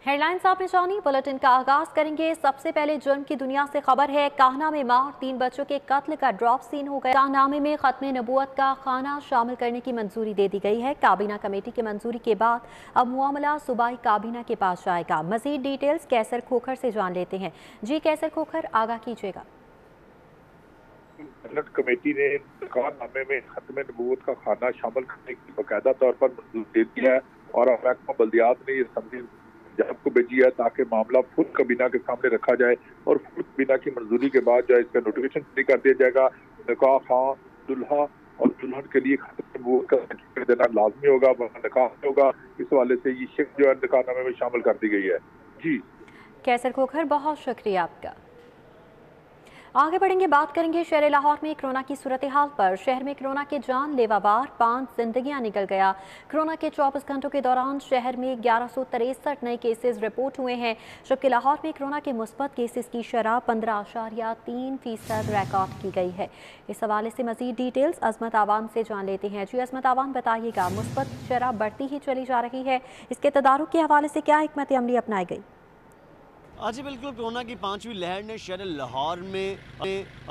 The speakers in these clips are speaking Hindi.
हेडलाइंस आपने जानी। बुलेटिन का आगाज करेंगे। सबसे पहले जुर्म की दुनिया से खबर है। काहना में मां 3 बच्चों के कत्ल का ड्रॉप सीन हो गया। शाहनामे में खत्म नबूवत का खाना शामिल करने की मंजूरी दे दी गई है। काबीना कमेटी की मंजूरी के बाद अब मामला सूबाई काबीना के पास जाएगा। मजीद डिटेल्स कैसर खोखर से जान लेते हैं। जी कैसर खोखर, आगाह कीजिएगा। सेनेट कमेटी ने काननामे में खत्म नबूवत का खाना शामिल करने की बाकायदा तौर पर मंजूरी दे दी है और महकमा बल्दियात ने ये समझी पंजाब को भेजी है ताकि मामला फुल कबीना के सामने रखा जाए और फुल कबीना की मंजूरी के बाद जो है इसका नोटिफिकेशन जारी कर दिया जाएगा। निकाह खां दुल्हा और दुल्हन के लिए खत्म नबूवत का सर्टिफिकेट देना लाजमी होगा, वरना निकाह होगा। इस हवाले से ये शिफ्ट जो है निकाहनामे में शामिल कर दी गई है। जी कैसर खोखर, बहुत शुक्रिया आपका। आगे बढ़ेंगे, बात करेंगे शहर लाहौर में कोरोना की सूरत हाल पर। शहर में कोरोना के जानलेवा वार 5 जिंदगियां निकल गया। कोरोना के 24 घंटों के दौरान शहर में 1163 नए केसेस रिपोर्ट हुए हैं, जबकि लाहौर में कोरोना के मुस्बत केसेस की शरह 15.3% रिकॉर्ड की गई है। इस हवाले से मजीद डिटेल्स अजमत आवाम से जान लेते हैं। जी अजमत आवाम, बताइएगा, मुस्बत शरह बढ़ती ही चली जा रही है, इसके तदारुक के हवाले से क्या हिकमत अमली अपनाई गई? जी बिल्कुल, कोरोना की 5वीं लहर ने शहर लाहौर में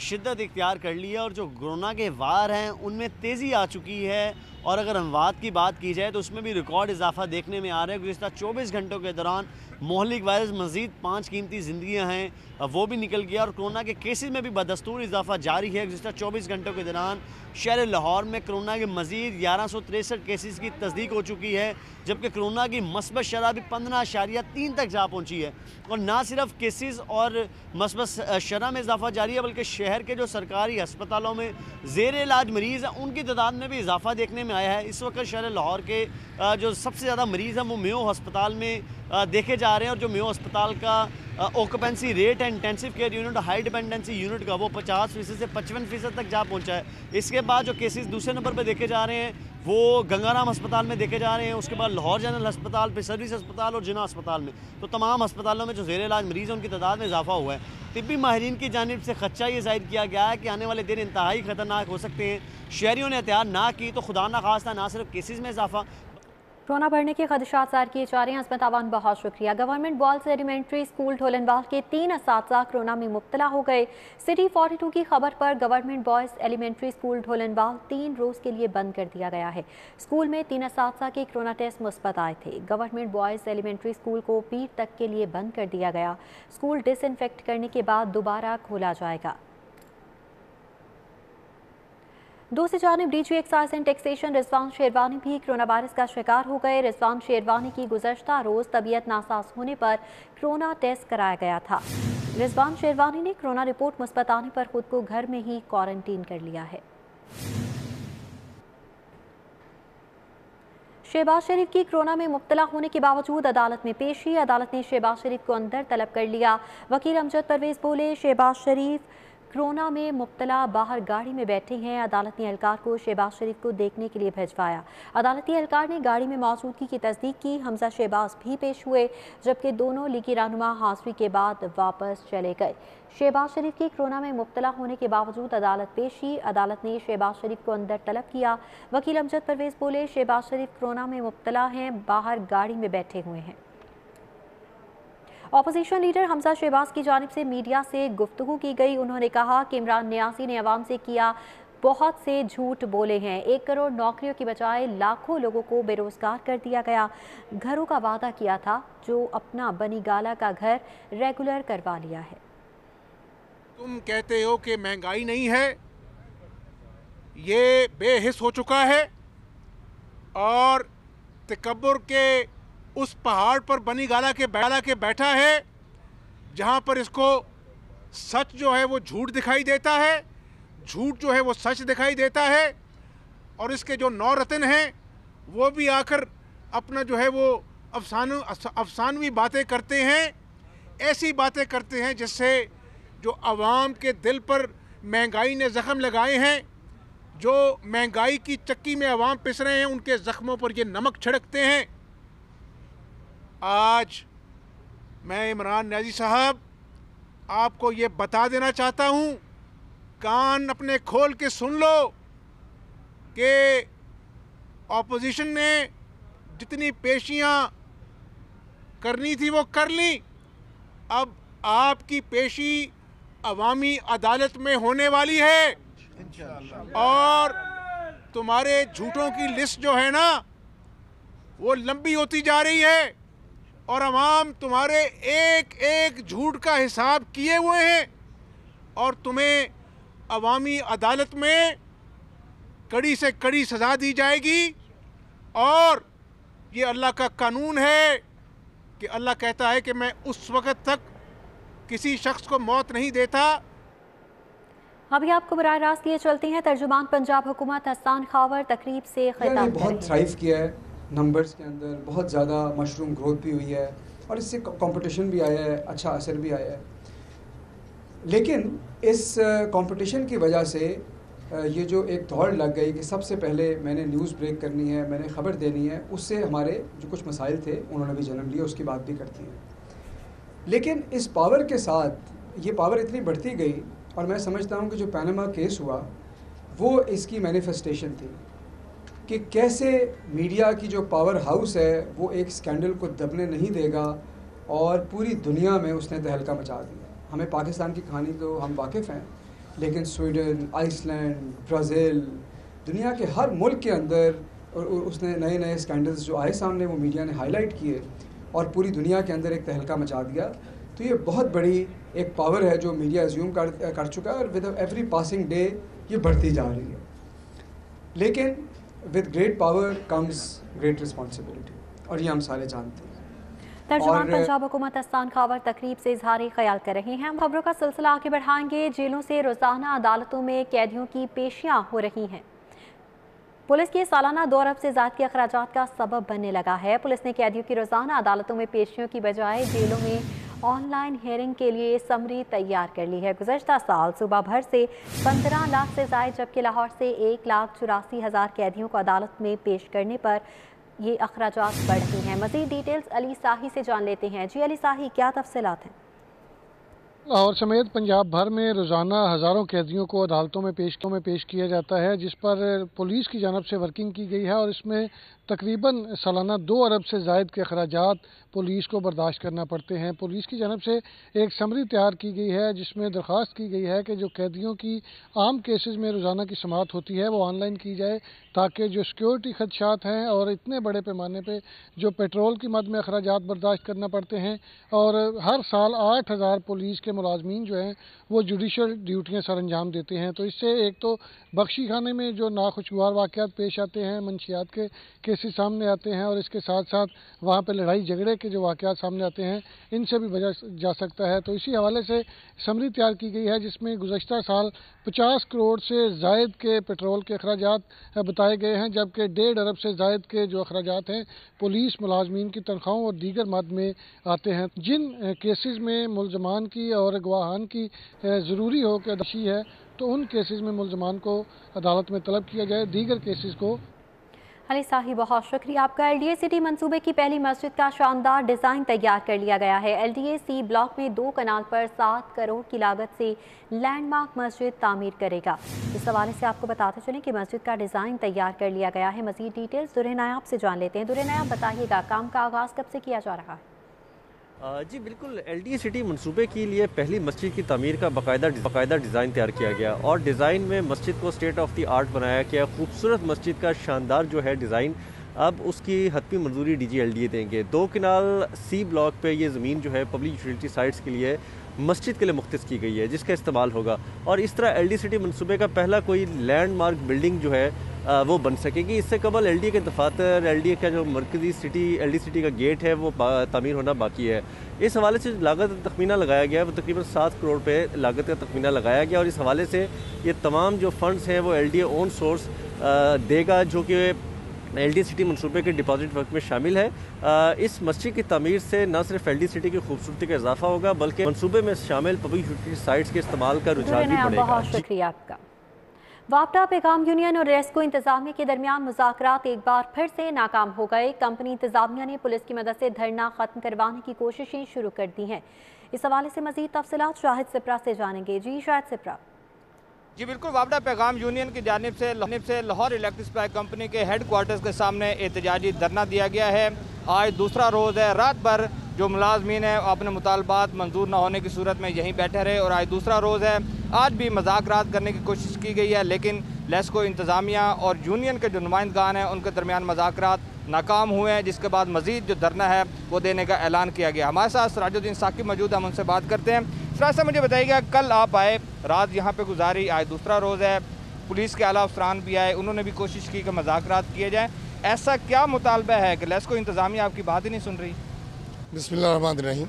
शिद्दत इख्तियार कर ली है और जो कोरोना के वार हैं उनमें तेज़ी आ चुकी है। और अगर अमवात की बात की जाए तो उसमें भी रिकॉर्ड इजाफा देखने में आ रहा है। गुज़िश्ता 24 घंटों के दौरान मोहलिक वायरस मज़ीद 5 कीमती ज़िंदगियाँ हैं वो भी निकल गया और कोरोना के केसेस में भी बदस्तूर इजाफा जारी है। गुज़िश्ता 24 घंटों के दौरान शहर लाहौर में कोरोना के मज़ीद 1163 केसेस की तस्दीक हो चुकी है, जबकि कोरोना की मस्बत शरह भी 15.3 तक जा पहुँची है। और ना सिर्फ केसेस और मस्बत शरह में इजाफा जारी है, बल्कि शहर के जो सरकारी अस्पतालों में ज़ेर इलाज मरीज़ हैं उनकी तादाद में भी इजाफा देखने में आया है। इस वक्त शहर लाहौर के जो सबसे ज़्यादा मरीज़ हैं वो मेयो हस्पताल में देखे जा रहे हैं और जो मेयो अस्पताल का ऑक्यूपेंसी रेट है intensive care unit high dependency unit का वो 50% से 55% तक जा पहुंचा है। इसके बाद जो केसेस दूसरे नंबर पर देखे जा रहे हैं वो गंगाराम अस्पताल में देखे जा रहे हैं, उसके बाद लाहौर जनरल अस्पताल, फिर सर्विस अस्पताल और जिना अस्पताल में। तो तमाम अस्पतालों में जो ज़ेर इलाज मरीज़ हैं उनकी तादाद में इजाफा हुआ है। तिब्बी माहिरीन की जानिब से खदशा ये जाहिर किया गया है कि आने वाले दिन इंतहाई ख़तरनाक हो सकते हैं। शहरियों ने एहतियात ना की तो खुदा ना खास्ता ना सिर्फ केसेस में इजाफा, कोरोना बढ़ने के खदशात ज़ाहिर किए जा रहे हैं। अजमत आवान, बहुत शुक्रिया। गवर्नमेंट बॉयज़ एलिमेंट्री स्कूल ढोलनवाल के 3 असातिज़ा कोरोना में मुब्तला हो गए। सिटी 42 की खबर पर गवर्नमेंट बॉयज़ एलिमेंट्री स्कूल ढोलनवाल 3 रोज़ के लिए बंद कर दिया गया है। स्कूल में 3 असातिज़ा के कोरोना टेस्ट मुस्बत आए थे। गवर्नमेंट बॉयज़ एलिमेंट्री स्कूल को पीर तक के लिए बंद कर दिया गया। स्कूल डिसइंफेक्ट करने के बाद दोबारा खोला जाएगा। दूसरी जानिब DG excise and taxation Rizwan sherwani भी कोरोना वायरस का शिकार हो गए। रिजवान शेरवानी की गुज़श्ता रोज़ तबीयत नासाज होने पर कोरोना टेस्ट कराया गया था। रिजवान शेरवानी ने कोरोना रिपोर्ट मुस्बत आने पर खुद को घर में ही क्वारंटीन कर लिया है। शहबाज शरीफ की कोरोना में मुब्तला होने के बावजूद अदालत में पेशी। अदालत ने शहबाज शरीफ को अंदर तलब कर लिया। वकील अमजद परवेज बोले, शहबाज शरीफ कोरोना में मुब्तला बाहर गाड़ी में बैठे हैं। अदालत ने एहलकार को शहबाज शरीफ को देखने के लिए भिजवाया। अदालती एहलकार ने गाड़ी में मौजूदगी की तस्दीक की। हमजा शहबाज भी पेश हुए, जबकि दोनों लीगी रहनुमा हाजिरी के बाद वापस चले गए। शहबाज शरीफ की कोरोना में मुब्तला होने के बावजूद अदालत पेशी। अदालत ने शहबाज शरीफ को अंदर तलब किया। वकील अमजद परवेज बोले, शहबाज शरीफ कोरोना में मुब्तला हैं, बाहर गाड़ी में बैठे हुए हैं। अपोजिशन लीडर हमजा शहबाज की जानिब से मीडिया से गुफ्तगू की गई। उन्होंने कहा कि इमरान नियाज़ी ने अवाम से किया बहुत से झूठ बोले हैं। 1 करोड़ नौकरियों की बजाय लाखों लोगों को बेरोजगार कर दिया गया। घरों का वादा किया था, जो अपना बनी गाला का घर रेगुलर करवा लिया है। तुम कहते हो कि महंगाई नहीं है, ये बेहिस हो चुका है और तकब्बुर के उस पहाड़ पर बनी गाला के बैठा है जहां पर इसको सच जो है वो झूठ दिखाई देता है, झूठ जो है वो सच दिखाई देता है और इसके जो 9 रत्न हैं वो भी आकर अपना जो है वो अफसानवी बातें करते हैं। ऐसी बातें करते हैं जिससे जो आवाम के दिल पर महंगाई ने ज़ख्म लगाए हैं, जो महंगाई की चक्की में आवाम पिस रहे हैं, उनके ज़ख्मों पर ये नमक छिड़कते हैं। आज मैं इमरान नियाज़ी साहब आपको ये बता देना चाहता हूँ, कान अपने खोल के सुन लो कि अपोजिशन ने जितनी पेशियाँ करनी थी वो कर ली। अब आपकी पेशी अवामी अदालत में होने वाली है और तुम्हारे झूठों की लिस्ट जो है ना वो लंबी होती जा रही है और अवाम तुम्हारे एक एक झूठ का हिसाब किए हुए हैं और तुम्हें अवामी अदालत में कड़ी से कड़ी सज़ा दी जाएगी। और ये अल्लाह का कानून है कि अल्लाह कहता है कि मैं उस वक़्त तक किसी शख्स को मौत नहीं देता। अभी आपको बराह रास्त लिए चलती हैं तर्जुमान पंजाब हुकूमत हसन खावर तकरीब से खिताब बहुत थ्राइव किया है नंबर्स के अंदर, बहुत ज़्यादा मशरूम ग्रोथ भी हुई है और इससे कंपटीशन भी आया है, अच्छा असर भी आया है। लेकिन इस कंपटीशन की वजह से ये जो एक दौड़ लग गई कि सबसे पहले मैंने न्यूज़ ब्रेक करनी है, मैंने ख़बर देनी है, उससे हमारे जो कुछ मसाइल थे उन्होंने भी जन्म लिया, उसकी बात भी करती हैं। लेकिन इस पावर के साथ ये पावर इतनी बढ़ती गई और मैं समझता हूँ कि जो पैनामा केस हुआ वो इसकी मैनिफेस्टेशन थी कि कैसे मीडिया की जो पावर हाउस है वो एक स्कैंडल को दबने नहीं देगा और पूरी दुनिया में उसने तहलका मचा दिया। हमें पाकिस्तान की कहानी तो हम वाकिफ़ हैं, लेकिन स्वीडन, आइसलैंड, ब्राज़ील, दुनिया के हर मुल्क के अंदर उसने नए नए स्कैंडल्स जो आए सामने वो मीडिया ने हाईलाइट किए और पूरी दुनिया के अंदर एक तहलका मचा दिया। तो ये बहुत बड़ी एक पावर है जो मीडिया एज्यूम कर चुका है और विद एवरी पासिंग डे ये बढ़ती जा रही है। लेकिन with great power comes great responsibility और ये हम सारे जानते हैं। तर्जुमान पंजाब हुकूमत हसन खावर तकरीब से इजहार ख्याल कर रहे हैं। हम खबरों का सिलसिला आगे बढ़ाएंगे। जेलों से रोजाना अदालतों में कैदियों की पेशियां हो रही हैं। पुलिस के सालाना 2 अरब से ज़्यादा के अखराजात का सबब बनने लगा है। पुलिस ने कैदियों की रोजाना अदालतों में पेशियों की बजाय जेलों में ऑनलाइन हेयरिंग के लिए समरी तैयार कर ली है। गुज़श्ता साल सूबा भर से 15 लाख से ज़ायद, जबकि लाहौर से 1,84,000 कैदियों को अदालत में पेश करने पर ये अखराजात बढ़ रही हैं। मज़ीद डिटेल्स अली साही से जान लेते हैं। जी अली साही, क्या तफसीलात हैं? लाहौर समेत पंजाब भर में रोज़ाना हज़ारों कैदियों को अदालतों में पेश किया जाता है, जिस पर पुलिस की जानब से वर्किंग की गई है और इसमें तकरीबन सालाना 2 अरब से ज़ायद के अखराजात पुलिस को बर्दाश्त करना पड़ते हैं। पुलिस की जानब से एक समरी तैयार की गई है जिसमें दरख्वास्त की गई है कि जो कैदियों की आम केसेस में रोज़ाना की समाअत होती है वो ऑनलाइन की जाए, ताकि जो सिक्योरिटी खदशात हैं और इतने बड़े पैमाने पर जो पेट्रोल की मद में अखराजात बर्दाश्त करना पड़ते हैं और हर साल 8,000 पुलिस के मुलाजमीन जो हैं वो जुडिशल ड्यूटियाँ सर अंजाम देते हैं। तो इससे एक तो बख्शी खाने में जो नाखुशगवार वाक़यात पेश आते हैं, मंशियात के केसेस सामने आते हैं और इसके साथ साथ वहाँ पे लड़ाई झगड़े के जो वाक़यात सामने आते हैं इनसे भी बचा जा सकता है। तो इसी हवाले से समरी तैयार की गई है जिसमें गुज़श्ता साल 50 करोड़ से ज़ायद के पेट्रोल के अखराजात बताए गए हैं, जबकि 1.5 अरब से ज़ायद के जो अखराजात हैं पुलिस मुलाजमीन की तनख्वाहों और दीगर मद में आते हैं। जिन केसेस में मुलजमान की और गवाहान की ज़रूरी हो कि अदाशी है तो उन केसेस में मुलजमान को अदालत में तलब किया जाए, दीगर केसेस को। अली साही, बहुत शुक्रिया आपका। LDA सिटी मंसूबे की पहली मस्जिद का शानदार डिज़ाइन तैयार कर लिया गया है। LDA सी ब्लॉक में 2 कनाल पर 7 करोड़ की लागत से लैंडमार्क मस्जिद तामीर करेगा। इस हवाले से आपको बताते चलें कि मस्जिद का डिज़ाइन तैयार कर लिया गया है। मज़ीद डिटेल्स दुर्रे नायाब से जान लेते हैं। दुर्रे नायाब, बताइएगा काम का आगाज़ कब से किया जा रहा है? जी बिल्कुल, LDA सिटी मंसूबे के लिए पहली मस्जिद की तमीर का बाकायदा डिज़ाइन तैयार किया गया और डिज़ाइन में मस्जिद को स्टेट ऑफ द आर्ट बनाया गया। खूबसूरत मस्जिद का शानदार जो है डिज़ाइन, अब उसकी हतमी मंजूरी DG LDA देंगे। 2 कनाल C ब्लॉक पे ये ज़मीन जो है पब्लिक यूटिलिटी साइट्स के लिए मस्जिद के लिए मुख्तस की गई है जिसका इस्तेमाल होगा और इस तरह LDA सिटी मंसूबे का पहला कोई लैंडमार्क बिल्डिंग जो है वो बन सकेगी। इससे कबल LDA के दफातर, LDA का जो मरकज़ी सिटी LDA सिटी का गेट है वो तामीर होना बाकी है। इस हवाले से लागत तखमीना लगाया गया वो तकरीबन 7 करोड़ पे लागत का तखमीना लगाया गया और इस हवाले से ये तमाम जो फंड्स हैं वो LDA ओन सोर्स देगा, जो कि LDA सिटी मंसूबे के डिपॉजिट वर्क में शामिल है। इस मस्जिद की तमीर से न सिर्फ LDA सिटी की खूबसूरती का इजाफा होगा बल्कि मंसूबे में शामिल पब्लिक यूटिलिटी साइट्स के इस्तेमाल का रुझान भी बढ़ेगा। बहुत शुक्रिया आपका। वापडा पैगाम यूनियन और रेस्को इंतजामिया के दरमियान मुज़ाकरात एक बार फिर से नाकाम हो गए। कंपनी इंतजामिया ने पुलिस की मदद से धरना खत्म करवाने की कोशिशें शुरू कर दी हैं। इस हवाले से मजीद तफसीलात शाहिद सिप्रा से जानेंगे। जी शाहिद सिप्रा। जी बिल्कुल, वापडा पैगाम यूनियन की जानिब से लाहौर इलेक्ट्रिक सप्लाई कंपनी के हेड क्वार्टर्स के सामने एहतजाजी धरना दिया गया है। आज दूसरा रोज़ है। रात भर जो मुलाजमीन हैं अपने मुतालबात मंजूर न होने की सूरत में यहीं बैठे रहे और आज दूसरा रोज़ है। आज भी मज़ाकरात करने की कोशिश की गई है, लेकिन लेस्को इंतज़ामिया और यूनियन के जो नुमाइंदगान हैं उनके दरमियान मज़ाकरात नाकाम हुए हैं, जिसके बाद मज़ीद जो धरना है वो देने का ऐलान किया गया। हमारे साथ सिराजुद्दीन साकिब मौजूद है, हम उनसे बात करते हैं। सिराज साहब, मुझे बताइएगा, कल आप आए, रात यहाँ पे गुजारी, आज दूसरा रोज़ है, पुलिस के आला अफसरान भी आए, उन्होंने भी कोशिश की कि मज़ाकरात किए जाएँ। ऐसा क्या मुतालबा है कि लेस्को इंतज़ामिया आपकी बात ही नहीं सुन रही? बिस्मिल्लाहिर्रहमानिर्रहीम।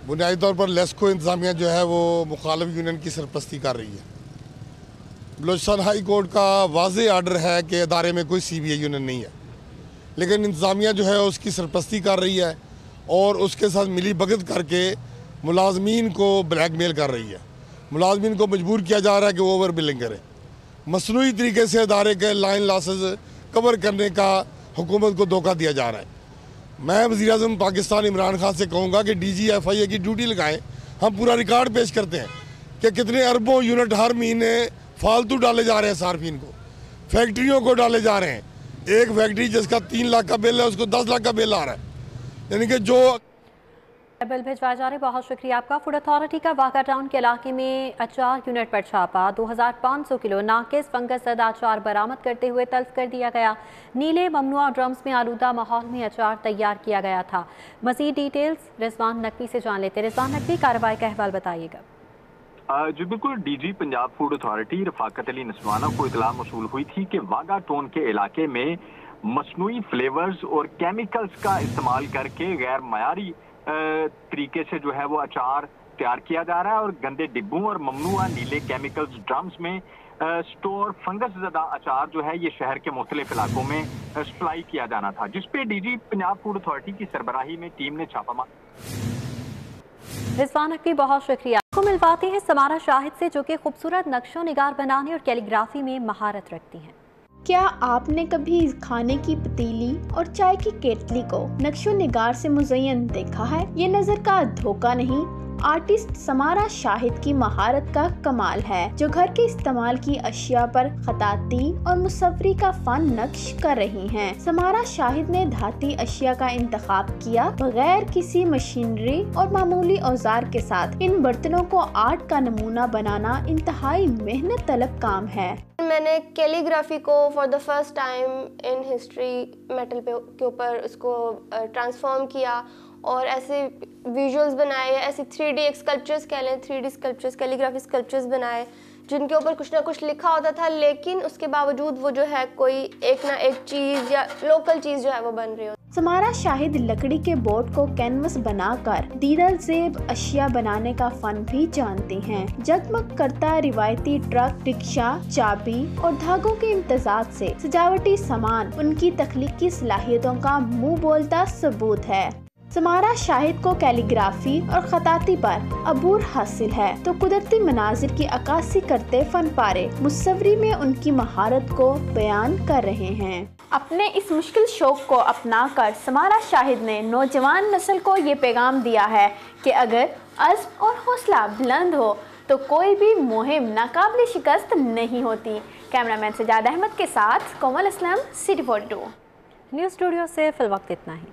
बुनियादी तौर पर लेस्को इंतज़ामिया जो है वो मुखालिफ यूनियन की सरपरस्ती कर रही है। बलूचिस्तान हाई कोर्ट का वाज़ेह आर्डर है कि अदारे में कोई CBI यूनियन नहीं है, लेकिन इंतज़ामिया जो है उसकी सरपरस्ती कर रही है और उसके साथ मिली भगत करके मुलाजमीन को ब्लैकमेल कर रही है। मुलाजमीन को मजबूर किया जा रहा है कि वो ओवर बिलिंग करें। मसनूई तरीके से अदारे के लाइन लॉसेस कवर करने का हुकूमत को धोखा दिया जा रहा है। मैं वज़ीर-ए-आज़म पाकिस्तान इमरान खान से कहूँगा कि DGFIA की ड्यूटी लगाएं। हम पूरा रिकॉर्ड पेश करते हैं कि कितने अरबों यूनिट हर महीने फालतू डाले जा रहे हैं सार्फिन को, फैक्ट्रियों को डाले जा रहे हैं। एक फैक्ट्री जिसका 3 लाख का बिल है उसको 10 लाख का बिल आ रहा है, यानी कि जो बिल भिजवाए जा रहे। बहुत शुक्रिया आपका। फूड अथॉरिटी का वाघा टाउन के इलाके में अचार यूनिट पर छापा, 2500 किलो नाकिस फंगस ज़दा अचार बरामद करते हुए तल्फ कर दिया गया। नीले ममनुआ ड्रम्स में आलूदा माहौल में अचार तैयार किया गया था। मज़ीद डिटेल्स रिजवान नकवी से जान लेते। रिजवान नकवी, कार्रवाई का अहवाल बताइएगा। जी बिल्कुल, DG Punjab Food Authority Rafaqat Ali Naswana को इतला मौसूल हुई थी कि वाघा टाउन के इलाके में मसनूई फ्लेवर्स और केमिकल्स का इस्तेमाल करके गैर मयारी तरीके से जो है वो अचार तैयार किया जा रहा है और गंदे डिब्बों और ममनुआ नीले केमिकल्स ड्रम्स में स्टोर फंगस ज़दा अचार जो है ये शहर के मुख्तलिफ इलाकों में सप्लाई किया जाना था, जिसपे DG पंजाब फूड अथॉरिटी की सरबराही में टीम ने छापा मारा। रिजवान की बहुत शुक्रिया। आपको मिलवाते हैं समारा शाहिद से, जो कि खूबसूरत नक्शों निगार बनाने और कैलीग्राफी में महारत रखती हैं। क्या आपने कभी खाने की पतीली और चाय की केतली को नक्शो निगार से मुज़य्यन देखा है? ये नजर का धोखा नहीं, आर्टिस्ट समारा शाहिद की महारत का कमाल है, जो घर के इस्तेमाल की अशिया पर खताती और मुसव्वरी का फन नक्श कर रही हैं। समारा शाहिद ने धाती अशिया का इंतखाब किया, बगैर किसी मशीनरी और मामूली औजार के साथ इन बर्तनों को आर्ट का नमूना बनाना इंतहाई मेहनत तलब काम है। मैंने कैलीग्राफी को for the first time in history metal के ऊपर उसको ट्रांसफॉर्म किया और ऐसे विजुअल्स बनाए, ऐसे 3D स्कल्पचर्स कह लें, 3D स्कल्पचर्स, कैलीग्राफी स्कल्पचर्स बनाए जिनके ऊपर कुछ ना कुछ लिखा होता था, लेकिन उसके बावजूद वो जो है कोई एक ना एक चीज़ या लोकल चीज़ जो है वो बन रही हो। समारा शाहिद लकड़ी के बोर्ड को कैनवस बनाकर दीदल ज़ेब अशिया बनाने का फन भी जानते हैं। जगमग करता रिवायती ट्रक, रिक्शा, चाबी और धागों के इम्तजाज से सजावटी सामान उनकी तख्लीकी सलाहियतों का मुंह बोलता सबूत है। समारा शाहिद को कैलीग्राफी और खताती पर अबूर हासिल है, तो कुदरती मनाजिर की अक्कासी करते फन पारे मुसव्वरी में उनकी महारत को बयान कर रहे हैं। अपने इस मुश्किल शौक को अपनाकर समारा शाहिद ने नौजवान नस्ल को ये पैगाम दिया है कि अगर अज़्म और हौसला बुलंद हो तो कोई भी मुहिम नाकाबिल शिकस्त नहीं होती। कैमरामैन सजाद अहमद के साथ कोमल इस्लाम, City 42 न्यूज़ स्टूडियो से फिलवक्त इतना ही।